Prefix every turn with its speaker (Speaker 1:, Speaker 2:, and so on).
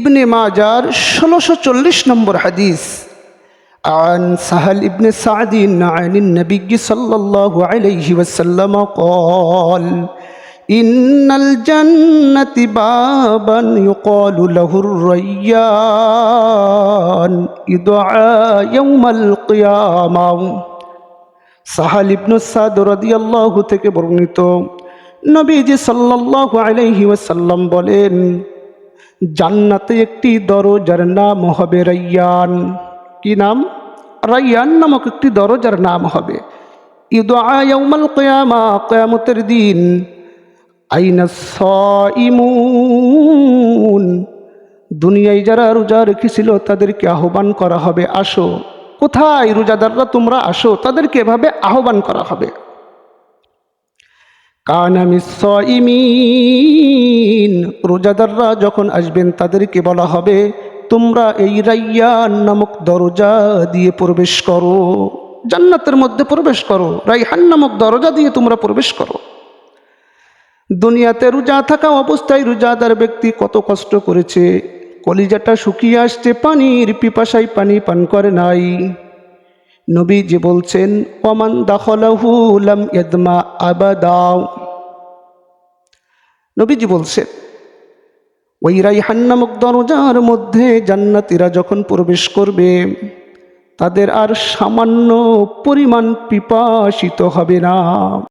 Speaker 1: ইবনে মাজার 1640 নম্বর হাদিস। عن سهل بن سعد عن النبي صلى الله عليه وسلم قال إن الجنة بابا يقال له الريان يدعى يوم القيامة। সাহাল ইবনে সাদ রাদিয়াল্লাহু থেকে বর্ণিত, নবীজি সাল্লাল্লাহু আলাইহি ওয়াসাল্লাম বলেন, জান্নাতে একটি দরজার নাম হবে রায়্যান। কি নাম? রায়্যান নামক একটি দরজার নাম হবে। ইউদআ ইয়াউমাল কিয়ামা, কিয়ামতের দিন। আইনা সাইমুন, দুনিয়ায় যারা রোজা রেখেছিল তাদেরকে আহ্বান করা হবে, আসো। কোথায় রোজাদাররা, তোমরা আসো। তাদেরকে এভাবে আহ্বান করা হবে। কানা মিস-সাইমিন, রোজাদাররা যখন আসবেন তাদেরকে বলা হবে, তোমরা এই রায়্যান নামক দরজা দিয়ে প্রবেশ করো, জান্নাতের মধ্যে প্রবেশ করো, রায়্যান নামক দরজা দিয়ে তোমরা প্রবেশ করো। দুনিয়াতে রোজা থাকা অবস্থায় রোজাদার ব্যক্তি কত কষ্ট করেছে, কলিজাটা শুকিয়ে আসছে, পানির পিপাসায় পানি পান করে নাই। নবীজি বলছেন, ওমান দাখালাহু লাম ইয়াদমা আবাদা। নবীজি বলছেন, ওই রায়্যান নামক দরজার মধ্যে জান্নাতীরা যখন প্রবেশ করবে, তাদের আর সামান্য পরিমাণ পিপাসিত হবে না।